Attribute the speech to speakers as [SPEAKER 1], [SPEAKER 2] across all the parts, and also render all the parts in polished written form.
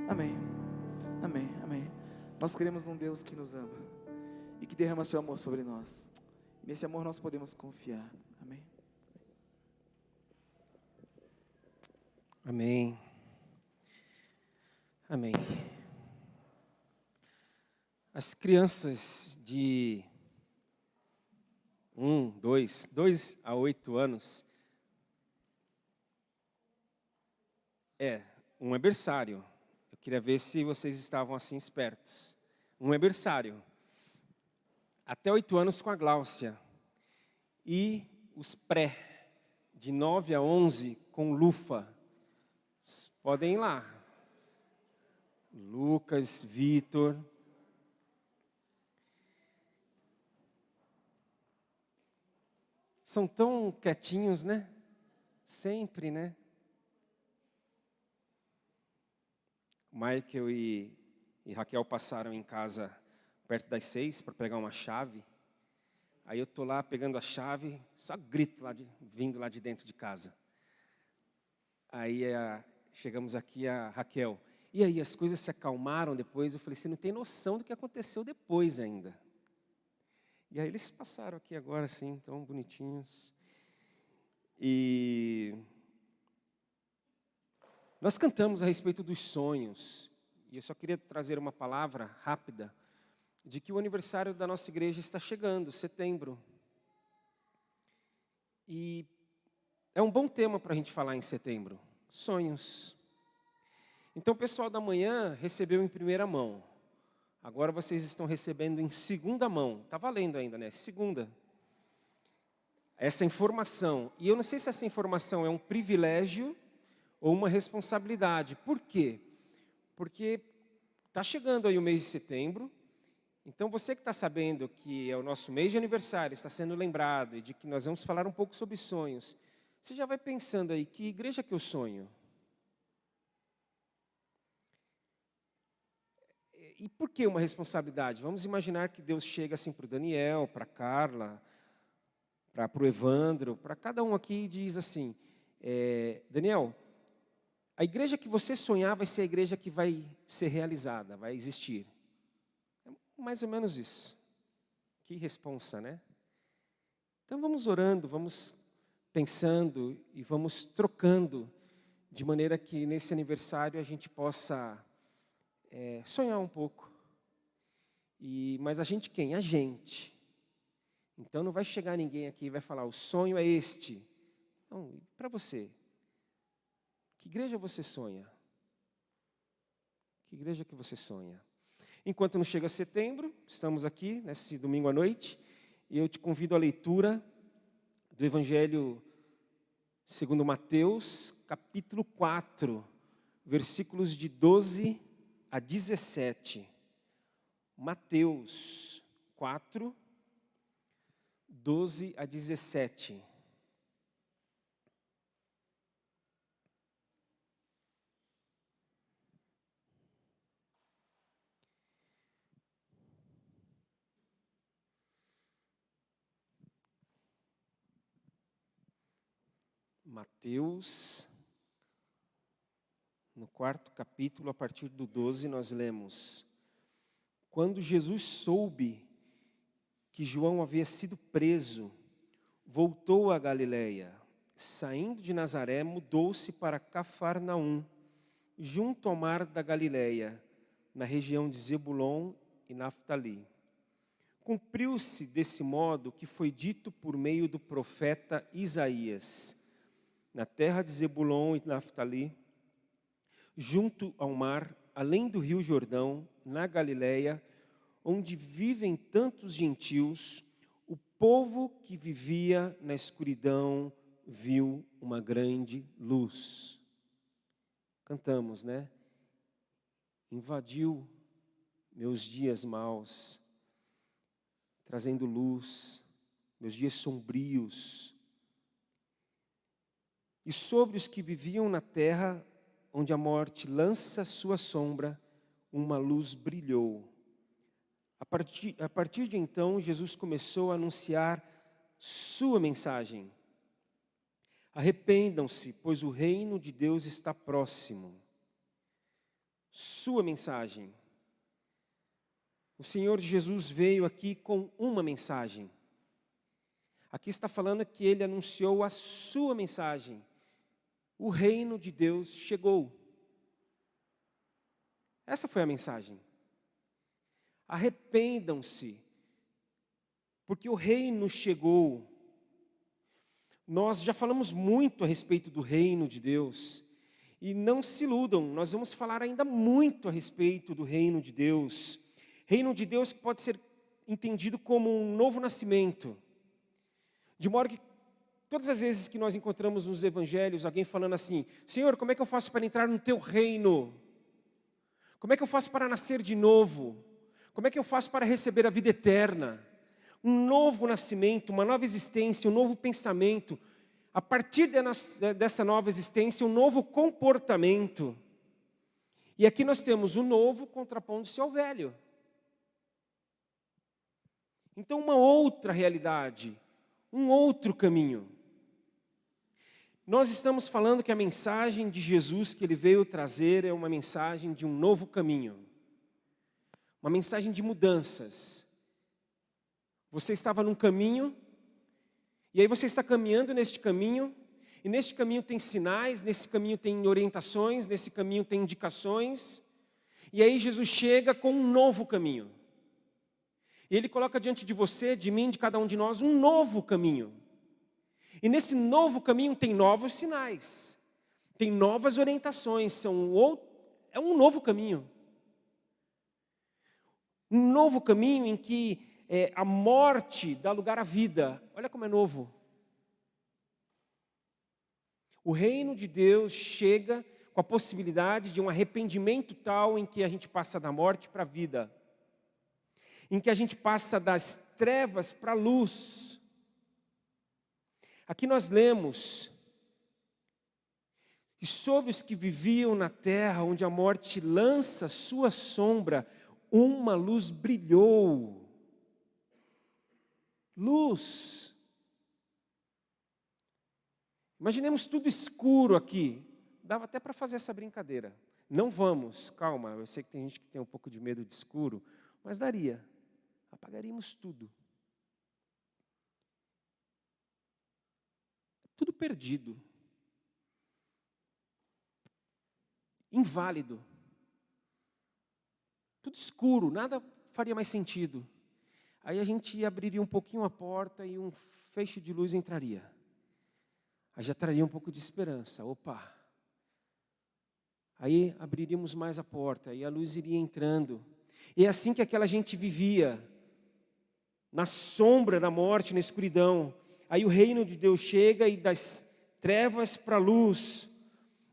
[SPEAKER 1] Amém. Amém. Amém. Nós cremos num Deus que nos ama e que derrama seu amor sobre nós. E nesse amor nós podemos confiar. Amém.
[SPEAKER 2] Amém. Amém. As crianças de 2 a 8 anos um berçário. Eu queria ver se vocês estavam assim espertos. Um berçário. Até 8 anos com a Gláucia. E os pré, de 9 a 11, com Lufa. Podem ir lá. Lucas, Vitor. São tão quietinhos, né? Sempre, né? Michael e Raquel passaram em casa perto das 6 para pegar uma chave. Aí eu estou lá pegando a chave, só grito vindo lá de dentro de casa. Aí chegamos aqui, a Raquel. E aí, as coisas se acalmaram depois? Eu falei, você não tem noção do que aconteceu depois ainda. E aí eles passaram aqui agora, assim, tão bonitinhos. E nós cantamos a respeito dos sonhos. E eu só queria trazer uma palavra rápida de que o aniversário da nossa igreja está chegando, setembro. E é um bom tema para a gente falar em setembro. Sonhos. Então o pessoal da manhã recebeu em primeira mão. Agora vocês estão recebendo em segunda mão. Está valendo ainda, né? Segunda. Essa informação. E eu não sei se essa informação é um privilégio ou uma responsabilidade. Por quê? Porque está chegando aí o mês de setembro. Então você que está sabendo que é o nosso mês de aniversário, está sendo lembrado e de que nós vamos falar um pouco sobre sonhos. Você já vai pensando aí, que igreja que eu sonho? E por que uma responsabilidade? Vamos imaginar que Deus chega assim para o Daniel, para a Carla, para o Evandro, para cada um aqui e diz assim, Daniel, a igreja que você sonhar vai ser a igreja que vai ser realizada, vai existir. É mais ou menos isso. Que responsa, né? Então vamos orando, vamos pensando e vamos trocando, de maneira que nesse aniversário a gente possa sonhar um pouco. Mas a gente quem? A gente. Então não vai chegar ninguém aqui e vai falar, o sonho é este. Não, para você, que igreja você sonha? Que igreja que você sonha? Enquanto não chega setembro, estamos aqui, nesse domingo à noite, e eu te convido à leitura do Evangelho segundo Mateus, capítulo 4, versículos de 12 a 17. Mateus 4, 12 a 17. Mateus, no 4º capítulo, a partir do 12, nós lemos: Quando Jesus soube que João havia sido preso, voltou a Galiléia. Saindo de Nazaré, mudou-se para Cafarnaum, junto ao mar da Galiléia, na região de Zebulon e Naftali. Cumpriu-se desse modo o que foi dito por meio do profeta Isaías: na terra de Zebulon e Naftali, junto ao mar, além do rio Jordão, na Galiléia, onde vivem tantos gentios, o povo que vivia na escuridão viu uma grande luz. Cantamos, né? Invadiu meus dias maus, trazendo luz, meus dias sombrios. E sobre os que viviam na terra, onde a morte lança sua sombra, uma luz brilhou. A partir de então, Jesus começou a anunciar sua mensagem. Arrependam-se, pois o reino de Deus está próximo. sua mensagem. O Senhor Jesus veio aqui com uma mensagem. Aqui está falando que ele anunciou a sua mensagem. O reino de Deus chegou. Essa foi a mensagem. Arrependam-se, porque o reino chegou. Nós já falamos muito a respeito do reino de Deus. E não se iludam, nós vamos falar ainda muito a respeito do reino de Deus. Reino de Deus que pode ser entendido como um novo nascimento. De modo que todas as vezes que nós encontramos nos evangelhos alguém falando assim: Senhor, como é que eu faço para entrar no teu reino? Como é que eu faço para nascer de novo? Como é que eu faço para receber a vida eterna? Um novo nascimento, uma nova existência, um novo pensamento. A partir dessa nova existência, um novo comportamento. E aqui nós temos o novo contrapondo-se ao velho. Então, uma outra realidade, um outro caminho. Nós estamos falando que a mensagem de Jesus que ele veio trazer é uma mensagem de um novo caminho. Uma mensagem de mudanças. Você estava num caminho, e aí você está caminhando neste caminho, e neste caminho tem sinais, nesse caminho tem orientações, nesse caminho tem indicações, e aí Jesus chega com um novo caminho. E ele coloca diante de você, de mim, de cada um de nós, um novo caminho. E nesse novo caminho tem novos sinais, tem novas orientações, é um novo caminho. Um novo caminho em que a morte dá lugar à vida. Olha como é novo. O reino de Deus chega com a possibilidade de um arrependimento tal em que a gente passa da morte para a vida. Em que a gente passa das trevas para a luz. Aqui nós lemos que sobre os que viviam na terra, onde a morte lança sua sombra, uma luz brilhou. Luz. Imaginemos tudo escuro aqui. Dava até para fazer essa brincadeira. Não vamos, calma, eu sei que tem gente que tem um pouco de medo de escuro, mas daria. Apagaríamos tudo. Tudo perdido. Inválido. Tudo escuro, nada faria mais sentido. Aí a gente abriria um pouquinho a porta e um feixe de luz entraria. Aí já traria um pouco de esperança. Opa! Aí abriríamos mais a porta e a luz iria entrando. E é assim que aquela gente vivia, na sombra da morte, na escuridão. Aí o reino de Deus chega e das trevas para a luz,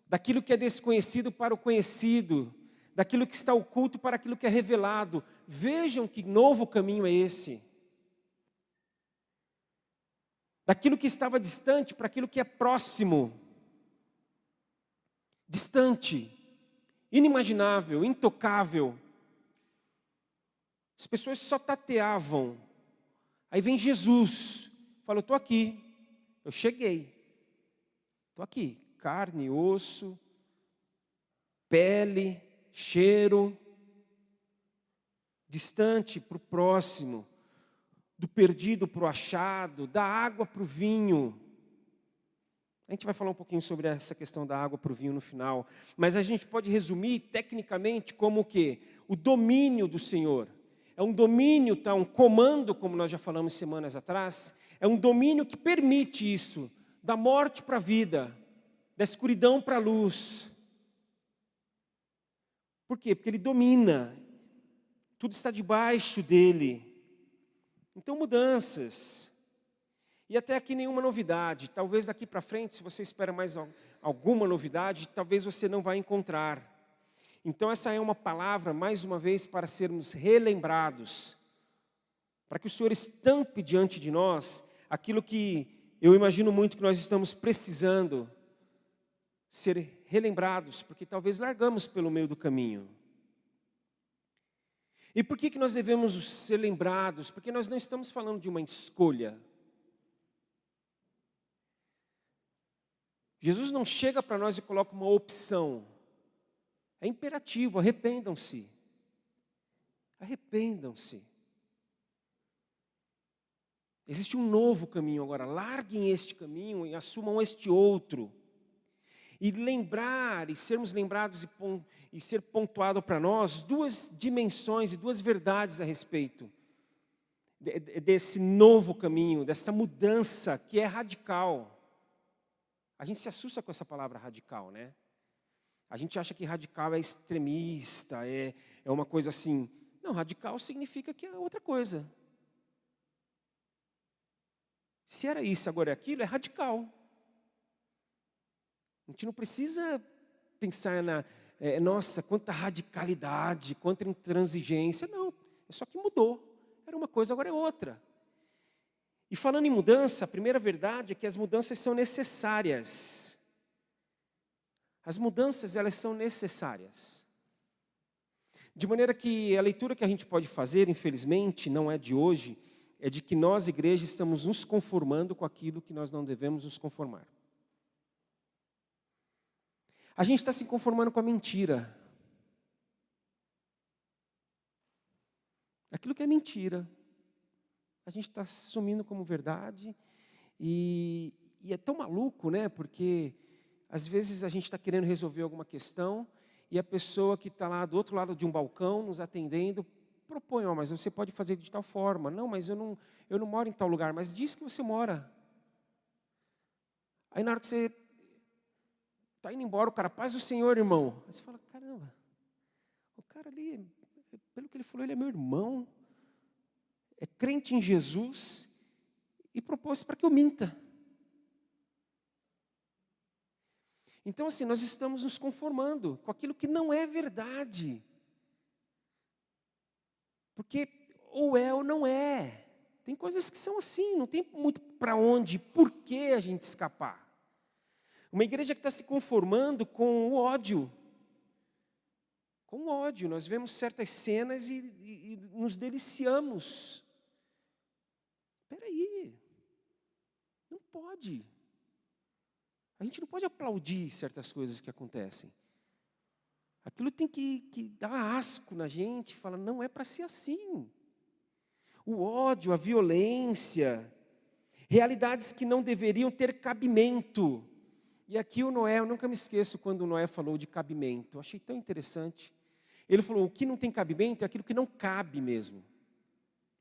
[SPEAKER 2] daquilo que é desconhecido para o conhecido, daquilo que está oculto para aquilo que é revelado. Vejam que novo caminho é esse. Daquilo que estava distante para aquilo que é próximo. Distante, inimaginável, intocável. As pessoas só tateavam. Aí vem Jesus, fala: eu estou aqui, eu cheguei. Estou aqui, carne, osso, pele, cheiro, distante para o próximo, do perdido para o achado, da água para o vinho. A gente vai falar um pouquinho sobre essa questão da água para o vinho no final, mas a gente pode resumir tecnicamente como o quê? O domínio do Senhor. É um domínio, tá? Um comando, como nós já falamos semanas atrás, é um domínio que permite isso, da morte para a vida, da escuridão para a luz. Por quê? Porque ele domina, tudo está debaixo dele. Então, mudanças. E até aqui nenhuma novidade. Talvez daqui para frente, se você espera mais alguma novidade, talvez você não vai encontrar. Então essa é uma palavra, mais uma vez, para sermos relembrados. Para que o Senhor estampe diante de nós aquilo que eu imagino muito que nós estamos precisando ser relembrados, porque talvez largamos pelo meio do caminho. E por que nós devemos ser lembrados? Porque nós não estamos falando de uma escolha. Jesus não chega para nós e coloca uma opção. É imperativo, arrependam-se. Arrependam-se. Existe um novo caminho agora. Larguem este caminho e assumam este outro. E lembrar, e sermos lembrados e ser pontuado para nós duas dimensões e duas verdades a respeito desse novo caminho, dessa mudança que é radical. A gente se assusta com essa palavra radical, né? A gente acha que radical é extremista, é uma coisa assim. Não, radical significa que é outra coisa. Se era isso, agora é aquilo, é radical. A gente não precisa pensar nossa, quanta radicalidade, quanta intransigência. Não, é só que mudou. Era uma coisa, agora é outra. E falando em mudança, a primeira verdade é que as mudanças são necessárias. As mudanças, elas são necessárias. De maneira que a leitura que a gente pode fazer, infelizmente, não é de hoje, é de que nós, igreja, estamos nos conformando com aquilo que nós não devemos nos conformar. A gente está se conformando com a mentira. Aquilo que é mentira, a gente está assumindo como verdade. E é tão maluco, né? Porque às vezes a gente está querendo resolver alguma questão e a pessoa que está lá do outro lado de um balcão nos atendendo propõe, mas você pode fazer de tal forma. Não, mas eu não moro em tal lugar, mas diz que você mora. Aí na hora que você está indo embora, o cara, paz do Senhor, irmão. Aí você fala, caramba, o cara ali, pelo que ele falou, ele é meu irmão, é crente em Jesus e propôs para que eu minta. Então, assim, nós estamos nos conformando com aquilo que não é verdade. Porque ou é ou não é. Tem coisas que são assim, não tem muito para onde, por que a gente escapar. Uma igreja que está se conformando com o ódio. Com o ódio, nós vemos certas cenas e nos deliciamos. Espera aí, não pode. A gente não pode aplaudir certas coisas que acontecem. Aquilo tem que dar asco na gente, fala, não é para ser assim. O ódio, a violência, realidades que não deveriam ter cabimento. E aqui o Noé, eu nunca me esqueço quando o Noé falou de cabimento. Eu achei tão interessante. Ele falou, o que não tem cabimento é aquilo que não cabe mesmo.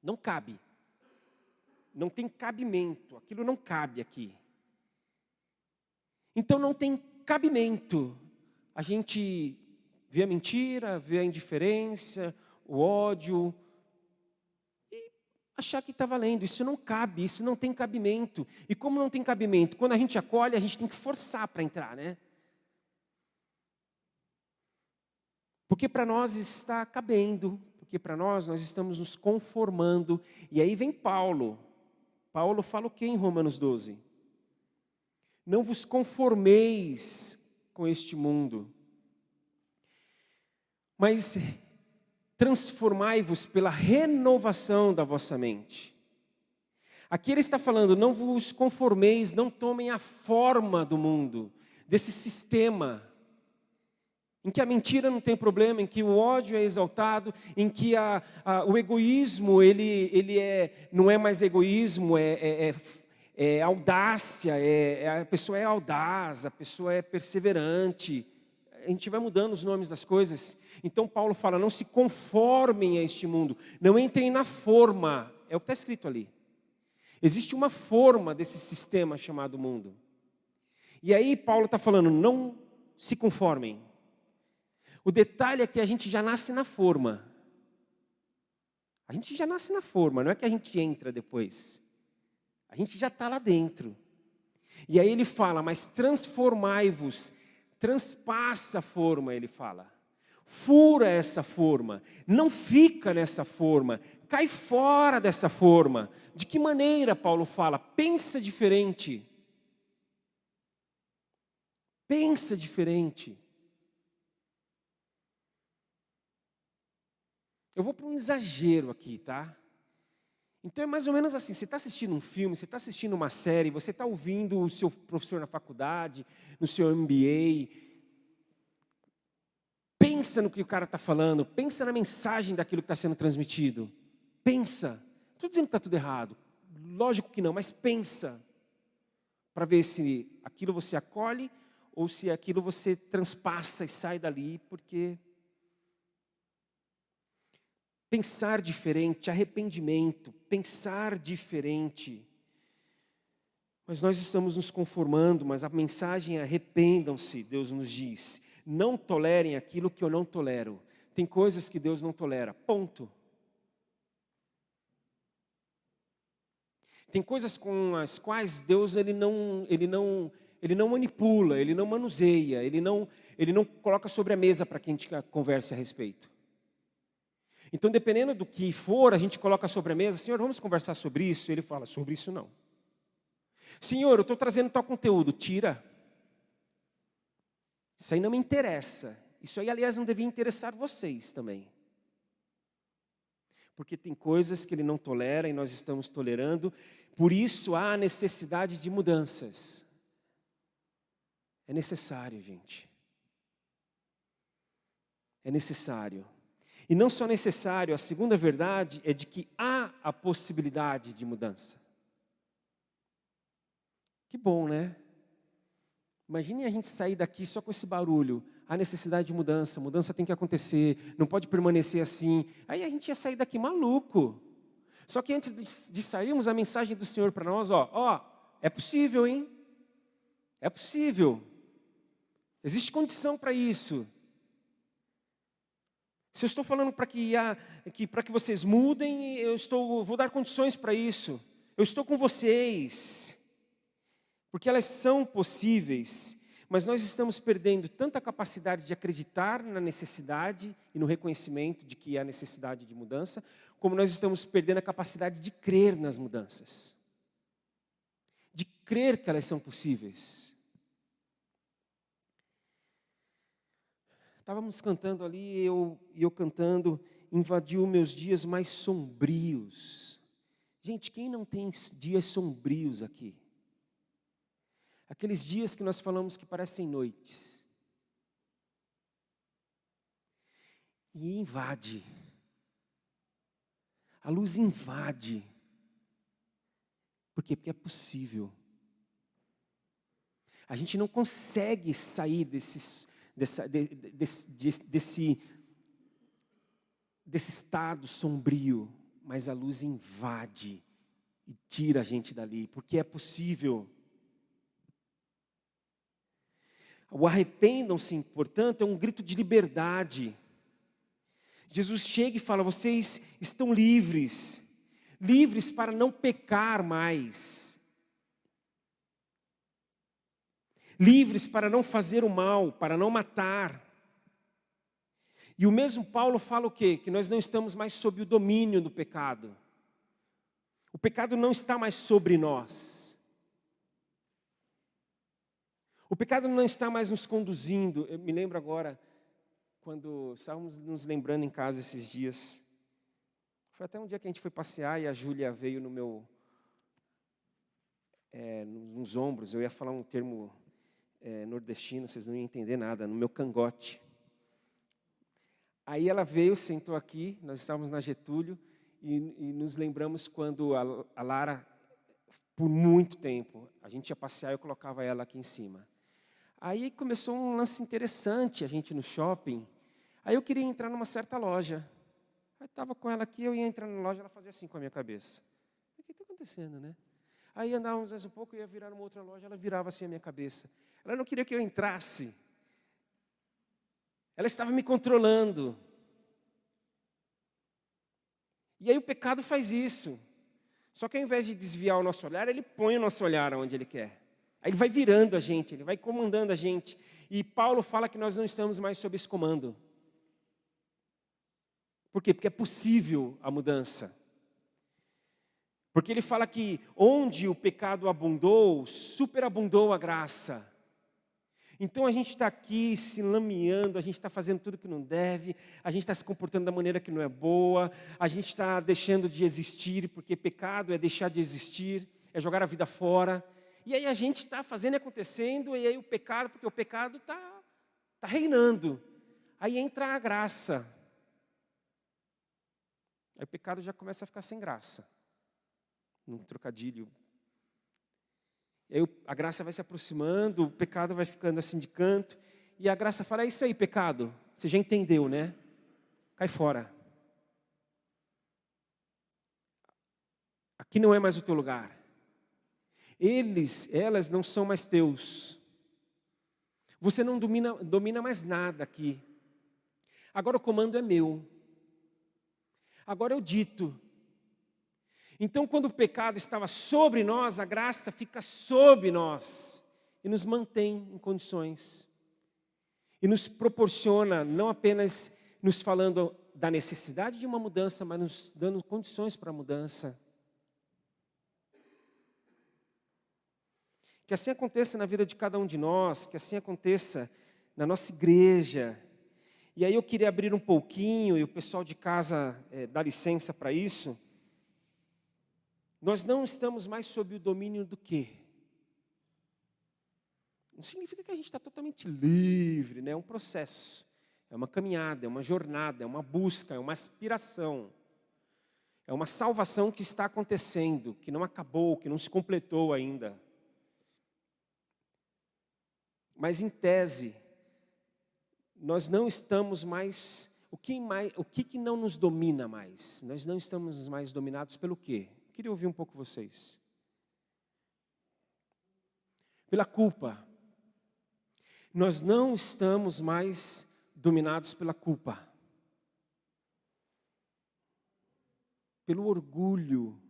[SPEAKER 2] Não cabe. Não tem cabimento, aquilo não cabe aqui. Então não tem cabimento. A gente vê a mentira, vê a indiferença, o ódio, e achar que está valendo. Isso não cabe, isso não tem cabimento. E como não tem cabimento? Quando a gente acolhe, a gente tem que forçar para entrar, né? Porque para nós está cabendo, porque para nós estamos nos conformando. E aí vem Paulo. Paulo fala o que em Romanos 12? Não vos conformeis com este mundo, mas transformai-vos pela renovação da vossa mente. Aqui ele está falando, não vos conformeis, não tomem a forma do mundo, desse sistema, em que a mentira não tem problema, em que o ódio é exaltado, em que o egoísmo não é mais egoísmo, é audácia, a pessoa é audaz, a pessoa é perseverante. A gente vai mudando os nomes das coisas. Então Paulo fala, não se conformem a este mundo, não entrem na forma, é o que está escrito ali. Existe uma forma desse sistema chamado mundo. E aí Paulo está falando, não se conformem. O detalhe é que a gente já nasce na forma. A gente já nasce na forma, não é que a gente entra depois. A gente já está lá dentro. E aí ele fala, mas transformai-vos, transpassa a forma, ele fala. Fura essa forma, não fica nessa forma, cai fora dessa forma. De que maneira, Paulo fala? Pensa diferente. Pensa diferente. Eu vou para um exagero aqui, tá? Então é mais ou menos assim, você está assistindo um filme, você está assistindo uma série, você está ouvindo o seu professor na faculdade, no seu MBA. pensa no que o cara está falando, pensa na mensagem daquilo que está sendo transmitido. Pensa. Não estou dizendo que está tudo errado. Lógico que não, mas pensa. Para ver se aquilo você acolhe ou se aquilo você transpassa e sai dali, porque pensar diferente, arrependimento, pensar diferente. Mas nós estamos nos conformando, mas a mensagem é arrependam-se, Deus nos diz. Não tolerem aquilo que eu não tolero. Tem coisas que Deus não tolera, ponto. Tem coisas com as quais Deus ele não manipula, Ele não manuseia, Ele não coloca sobre a mesa para que a gente converse a respeito. Então, dependendo do que for, a gente coloca sobre a mesa, Senhor, vamos conversar sobre isso? Ele fala, sobre isso não. Senhor, eu estou trazendo tal conteúdo, tira. Isso aí não me interessa. Isso aí, aliás, não devia interessar vocês também. Porque tem coisas que Ele não tolera e nós estamos tolerando. Por isso há necessidade de mudanças. É necessário, gente. É necessário. E não só necessário, a segunda verdade é de que há a possibilidade de mudança. Que bom, né? Imagine a gente sair daqui só com esse barulho. Há necessidade de mudança, mudança tem que acontecer, não pode permanecer assim. Aí a gente ia sair daqui maluco. Só que antes de sairmos, a mensagem do Senhor para nós, é possível, hein? É possível. Existe condição para isso. Se eu estou falando para que vocês mudem, vou dar condições para isso. Eu estou com vocês. Porque elas são possíveis, mas nós estamos perdendo tanta capacidade de acreditar na necessidade e no reconhecimento de que há necessidade de mudança, como nós estamos perdendo a capacidade de crer nas mudanças. De crer que elas são possíveis. Estávamos cantando ali, e eu cantando, invadiu meus dias mais sombrios. Gente, quem não tem dias sombrios aqui? Aqueles dias que nós falamos que parecem noites. E invade. A luz invade. Por quê? Porque é possível. A gente não consegue sair desse estado sombrio, mas a luz invade e tira a gente dali, porque é possível. O arrependam-se, portanto, é um grito de liberdade. Jesus chega e fala, vocês estão livres, livres para não pecar mais, livres para não fazer o mal, para não matar. E o mesmo Paulo fala o quê? Que nós não estamos mais sob o domínio do pecado. O pecado não está mais sobre nós. O pecado não está mais nos conduzindo. Eu me lembro agora, quando estávamos nos lembrando em casa esses dias. Foi até um dia que a gente foi passear e a Júlia veio nos ombros. Eu ia falar um termo nordestino, vocês não iam entender nada, no meu cangote. Aí ela veio, sentou aqui, nós estávamos na Getúlio, e nos lembramos quando a Lara, por muito tempo, a gente ia passear e eu colocava ela aqui em cima. Aí começou um lance interessante, a gente no shopping. Aí eu queria entrar numa certa loja. Aí estava com ela aqui, eu ia entrar na loja, ela fazia assim com a minha cabeça. O que está acontecendo, né? Aí andávamos mais um pouco, eu ia virar numa outra loja, ela virava assim a minha cabeça. Ela não queria que eu entrasse. Ela estava me controlando. E aí o pecado faz isso. Só que ao invés de desviar o nosso olhar, ele põe o nosso olhar onde ele quer. Aí ele vai virando a gente, ele vai comandando a gente. E Paulo fala que nós não estamos mais sob esse comando. Por quê? Porque é possível a mudança. Porque ele fala que onde o pecado abundou, superabundou a graça. Então a gente está aqui se lameando, a gente está fazendo tudo que não deve, a gente está se comportando da maneira que não é boa, a gente está deixando de existir, porque pecado é deixar de existir, é jogar a vida fora. E aí a gente está fazendo e acontecendo, e aí o pecado, porque o pecado está reinando. Aí entra a graça. Aí o pecado já começa a ficar sem graça. Num trocadilho. E aí a graça vai se aproximando, o pecado vai ficando assim de canto. E a graça fala, é isso aí, pecado. Você já entendeu, né? Cai fora. Aqui não é mais o teu lugar. Elas não são mais teus. Você não domina mais nada aqui. Agora o comando é meu. Agora eu dito. Então, quando o pecado estava sobre nós, a graça fica sob nós e nos mantém em condições. E nos proporciona, não apenas nos falando da necessidade de uma mudança, mas nos dando condições para a mudança. Que assim aconteça na vida de cada um de nós, que assim aconteça na nossa igreja. E aí eu queria abrir um pouquinho, e o pessoal de casa dá licença para isso. Nós não estamos mais sob o domínio do quê? Não significa que a gente está totalmente livre, né? É um processo, é uma caminhada, é uma jornada, é uma busca, é uma aspiração. É uma salvação que está acontecendo, que não acabou, que não se completou ainda. Mas em tese, nós não estamos mais, o que não nos domina mais? Nós não estamos mais dominados pelo quê? Eu queria ouvir um pouco vocês. Pela culpa. Nós não estamos mais dominados pela culpa. Pelo orgulho.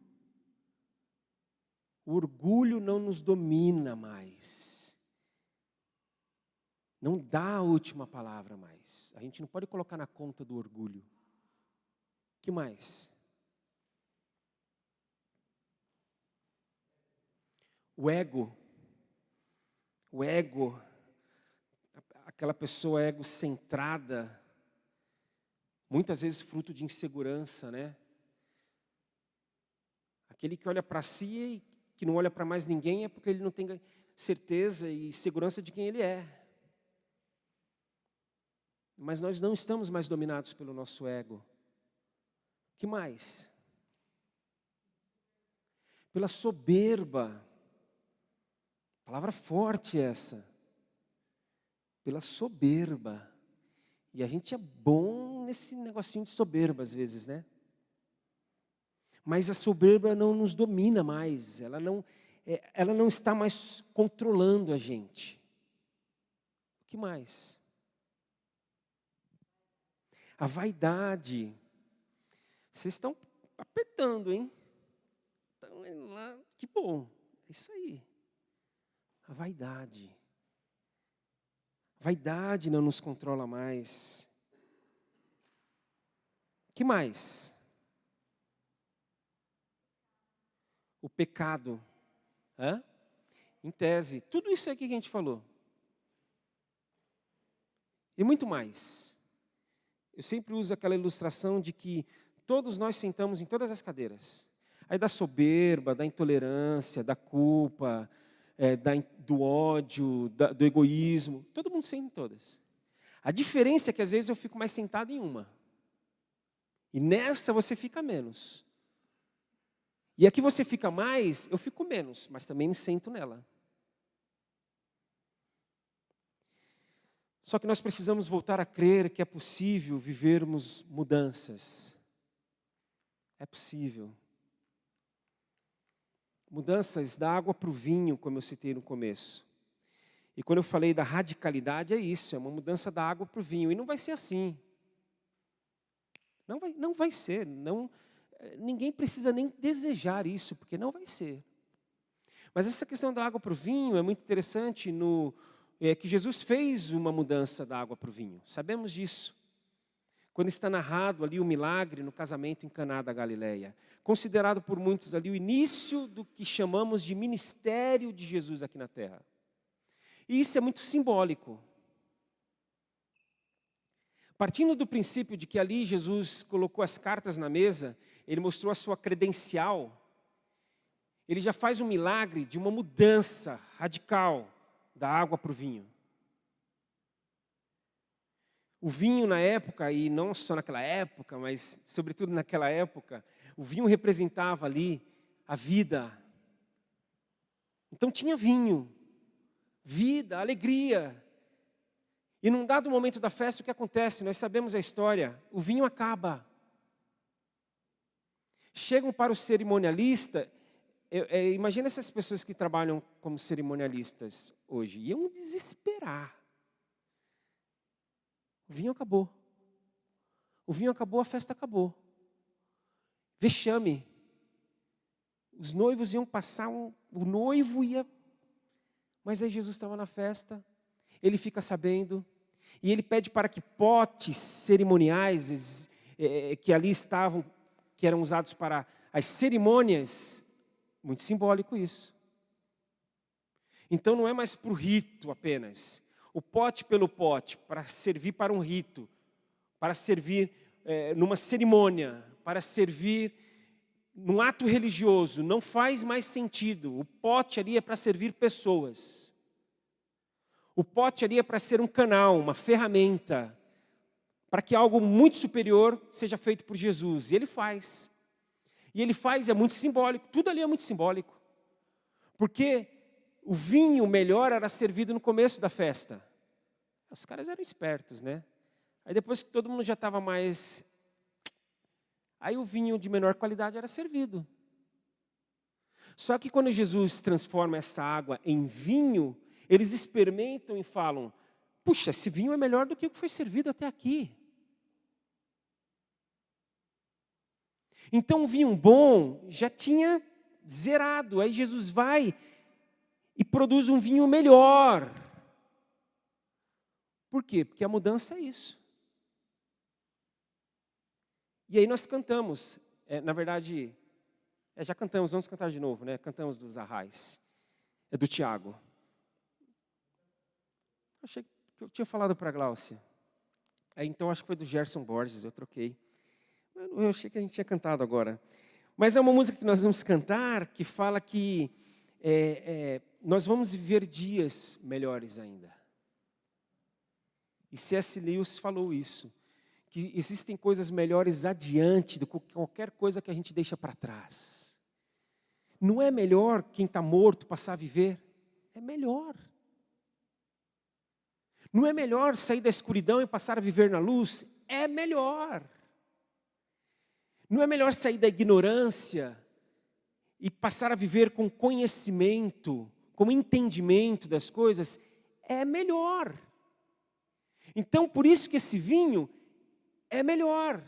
[SPEAKER 2] O orgulho não nos domina mais. Não dá a última palavra mais. A gente não pode colocar na conta do orgulho. O que mais? O ego. O ego. Aquela pessoa egocentrada. Muitas vezes fruto de insegurança, né? Aquele que olha para si e que não olha para mais ninguém é porque ele não tem certeza e segurança de quem ele é. Mas nós não estamos mais dominados pelo nosso ego. O que mais? Pela soberba. Palavra forte essa. Pela soberba. E a gente é bom nesse negocinho de soberba às vezes, né? Mas a soberba não nos domina mais. Ela não está mais controlando a gente. O que mais? A vaidade. Vocês estão apertando, hein? Que bom. É isso aí. A vaidade. A vaidade não nos controla mais. O que mais? O pecado. Em tese. Tudo isso aqui que a gente falou. E muito mais. Eu sempre uso aquela ilustração de que todos nós sentamos em todas as cadeiras. Aí da soberba, da intolerância, da culpa, do ódio, do egoísmo. Todo mundo senta em todas. A diferença é que às vezes eu fico mais sentado em uma. E nessa você fica menos. E aqui você fica mais, eu fico menos, mas também me sento nela. Só que nós precisamos voltar a crer que é possível vivermos mudanças. É possível. Mudanças da água para o vinho, como eu citei no começo. E quando eu falei da radicalidade, é isso, é uma mudança da água para o vinho. E não vai ser assim. Não vai ser. Ninguém precisa nem desejar isso, porque não vai ser. Mas essa questão da água para o vinho é muito interessante que Jesus fez uma mudança da água para o vinho. Sabemos disso. Quando está narrado ali o milagre no casamento em Caná da Galileia. Considerado por muitos ali o início do que chamamos de ministério de Jesus aqui na terra. E isso é muito simbólico. Partindo do princípio de que ali Jesus colocou as cartas na mesa, ele mostrou a sua credencial, ele já faz um milagre de uma mudança radical da água para o vinho. O vinho na época, e não só naquela época, mas sobretudo naquela época, o vinho representava ali a vida. Então tinha vinho, vida, alegria. E num dado momento da festa, o que acontece? Nós sabemos a história, o vinho acaba. Chegam para o cerimonialista, imagina essas pessoas que trabalham como cerimonialistas hoje, iam desesperar. O vinho acabou. O vinho acabou, a festa acabou. Vexame. Os noivos iam passar, o noivo ia... Mas aí Jesus estava na festa, ele fica sabendo, e ele pede para que potes cerimoniais que ali estavam, que eram usados para as cerimônias, muito simbólico isso. Então não é mais para o rito apenas. O pote pelo pote, para servir para um rito, para servir numa cerimônia, para servir num ato religioso, não faz mais sentido. O pote ali é para servir pessoas. O pote ali é para ser um canal, uma ferramenta, para que algo muito superior seja feito por Jesus. E ele faz. E ele faz, é muito simbólico, tudo ali é muito simbólico. Porque o vinho melhor era servido no começo da festa. Os caras eram espertos, né? Aí depois que todo mundo já estava mais... Aí o vinho de menor qualidade era servido. Só que quando Jesus transforma essa água em vinho, eles experimentam e falam, puxa, esse vinho é melhor do que o que foi servido até aqui. Então o vinho bom já tinha zerado. Aí Jesus vai e produz um vinho melhor. Por quê? Porque a mudança é isso. E aí nós cantamos, na verdade, já cantamos, vamos cantar de novo, né? Cantamos dos Arrais, é do Tiago. Achei que eu tinha falado para a Gláucia. Aí então acho que foi do Gerson Borges, eu troquei. Eu achei que a gente tinha cantado agora. Mas é uma música que nós vamos cantar que fala que nós vamos viver dias melhores ainda. E C.S. Lewis falou isso, que existem coisas melhores adiante do que qualquer coisa que a gente deixa para trás. Não é melhor quem está morto passar a viver? É melhor. Não é melhor sair da escuridão e passar a viver na luz? É melhor. Não é melhor sair da ignorância e passar a viver com conhecimento, com entendimento das coisas? É melhor. Então, por isso que esse vinho é melhor.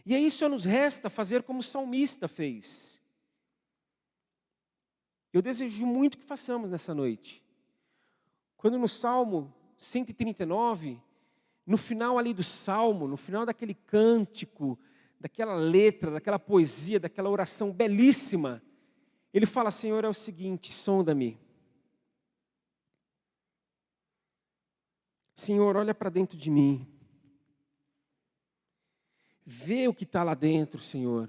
[SPEAKER 2] E aí só nos resta fazer como o salmista fez. Eu desejo muito que façamos nessa noite. Quando no Salmo 139, no final ali do Salmo, no final daquele cântico, daquela letra, daquela poesia, daquela oração belíssima, ele fala, Senhor, é o seguinte, sonda-me. Senhor, olha para dentro de mim. Vê o que está lá dentro, Senhor.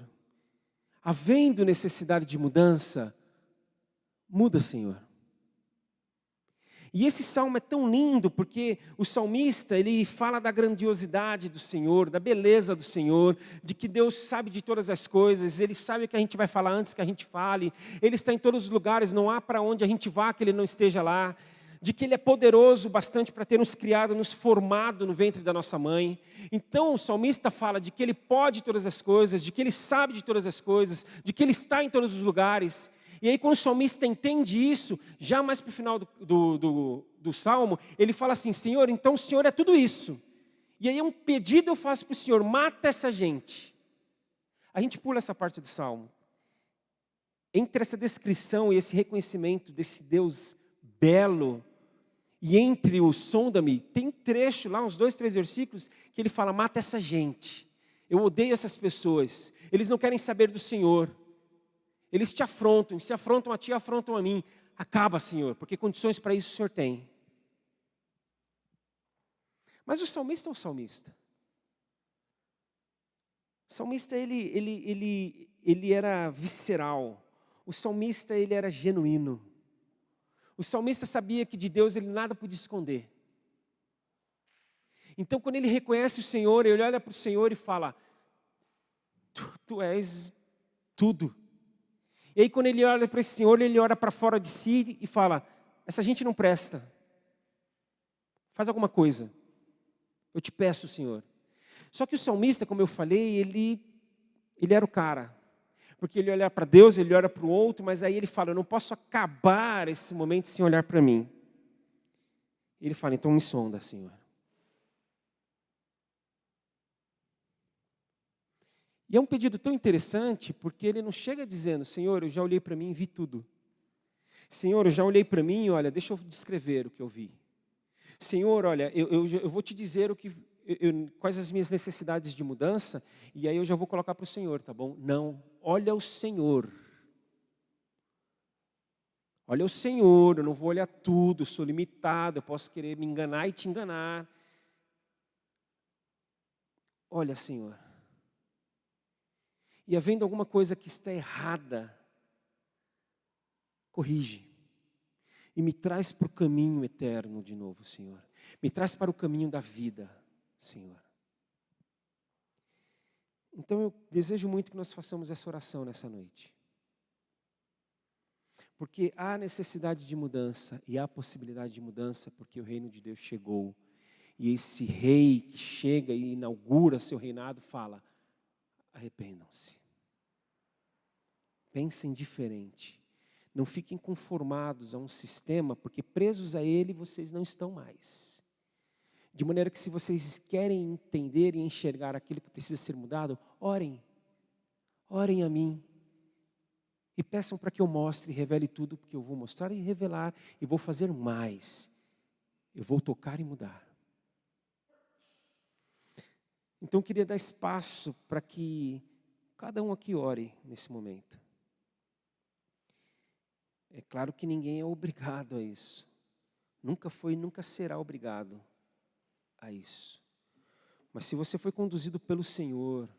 [SPEAKER 2] Havendo necessidade de mudança, muda, Senhor. E esse salmo é tão lindo porque o salmista, ele fala da grandiosidade do Senhor, da beleza do Senhor, de que Deus sabe de todas as coisas, Ele sabe o que a gente vai falar antes que a gente fale, Ele está em todos os lugares, não há para onde a gente vá que Ele não esteja lá, de que Ele é poderoso bastante para ter nos criado, nos formado no ventre da nossa mãe. Então o salmista fala de que Ele pode todas as coisas, de que Ele sabe de todas as coisas, de que Ele está em todos os lugares. E aí quando o salmista entende isso, já mais para o final do Salmo, ele fala assim, Senhor, então o Senhor é tudo isso. E aí um pedido eu faço para o Senhor, mata essa gente. A gente pula essa parte do Salmo. Entre essa descrição e esse reconhecimento desse Deus belo, e entre o sonda-me, tem um trecho lá, uns 2, 3 versículos, que ele fala, mata essa gente. Eu odeio essas pessoas. Eles não querem saber do Senhor. Eles te afrontam, se afrontam a ti, afrontam a mim. Acaba, Senhor, porque condições para isso o Senhor tem. Mas o salmista é um salmista. O salmista, ele era visceral. O salmista, ele era genuíno. O salmista sabia que de Deus ele nada podia esconder. Então, quando ele reconhece o Senhor, ele olha para o Senhor e fala, tu és tudo. E aí, quando ele olha para esse Senhor, ele olha para fora de si e fala, essa gente não presta. Faz alguma coisa. Eu te peço, Senhor. Só que o salmista, como eu falei, ele era o cara. Porque ele olha para Deus, ele olha para o outro, mas aí ele fala, eu não posso acabar esse momento sem olhar para mim. Ele fala, então me sonda, Senhor. E é um pedido tão interessante, porque ele não chega dizendo, Senhor, eu já olhei para mim e vi tudo. Senhor, eu já olhei para mim e olha, deixa eu descrever o que eu vi. Senhor, olha, eu vou te dizer quais as minhas necessidades de mudança, e aí eu já vou colocar para o Senhor, tá bom? Não, olha o Senhor. Olha o Senhor, eu não vou olhar tudo, eu sou limitado, eu posso querer me enganar e te enganar. Olha, Senhor. E havendo alguma coisa que está errada, corrige. E me traz para o caminho eterno de novo, Senhor. Me traz para o caminho da vida, Senhor. Então eu desejo muito que nós façamos essa oração nessa noite. Porque há necessidade de mudança e há possibilidade de mudança porque o reino de Deus chegou. E esse rei que chega e inaugura seu reinado fala, arrependam-se. Pensem diferente. Não fiquem conformados a um sistema, porque presos a ele vocês não estão mais. De maneira que se vocês querem entender e enxergar aquilo que precisa ser mudado, orem. Orem a mim. E peçam para que eu mostre e revele tudo, porque eu vou mostrar e revelar, e vou fazer mais. Eu vou tocar e mudar. Então eu queria dar espaço para que cada um aqui ore nesse momento. É claro que ninguém é obrigado a isso. Nunca foi e nunca será obrigado a isso. Mas se você foi conduzido pelo Senhor,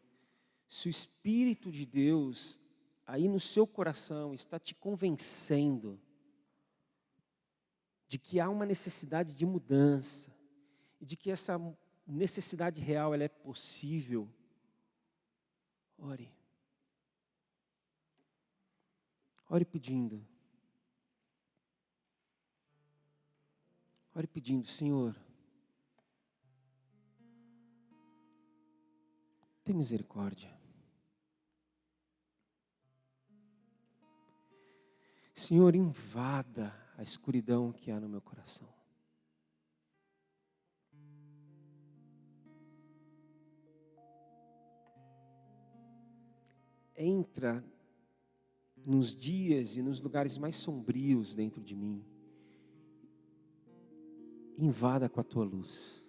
[SPEAKER 2] se o Espírito de Deus aí no seu coração está te convencendo de que há uma necessidade de mudança e de que essa necessidade real ela é possível, ore. Ore pedindo. Ore pedindo, Senhor, tem misericórdia. Senhor, invada a escuridão que há no meu coração. Entra nos dias e nos lugares mais sombrios dentro de mim. Invada com a tua luz.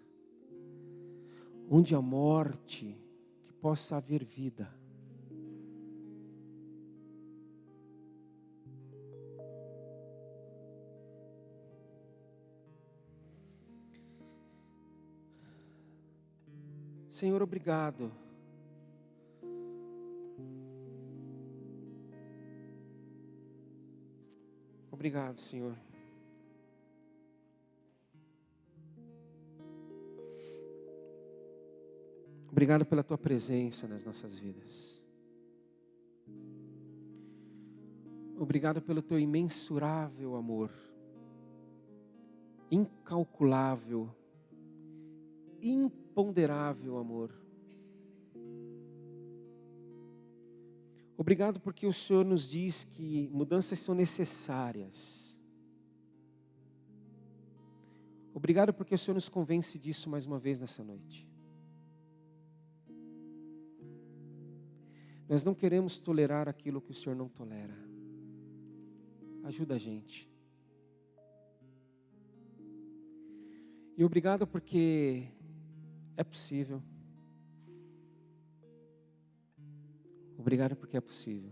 [SPEAKER 2] Onde a morte, que possa haver vida. Senhor, obrigado. Obrigado, Senhor. Obrigado pela tua presença nas nossas vidas. Obrigado pelo teu imensurável amor, incalculável, imponderável amor. Obrigado porque o Senhor nos diz que mudanças são necessárias. Obrigado porque o Senhor nos convence disso mais uma vez nessa noite. Nós não queremos tolerar aquilo que o Senhor não tolera. Ajuda a gente. E obrigado porque é possível. Obrigado porque é possível.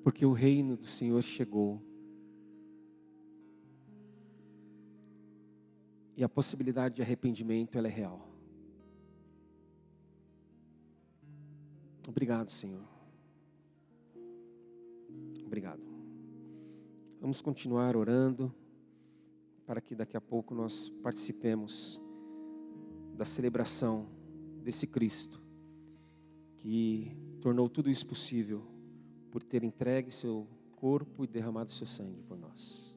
[SPEAKER 2] Porque o reino do Senhor chegou. E a possibilidade de arrependimento ela é real. Obrigado, Senhor. Obrigado. Vamos continuar orando. para que daqui a pouco nós participemos da celebração desse Cristo, que tornou tudo isso possível por ter entregue seu corpo e derramado seu sangue por nós.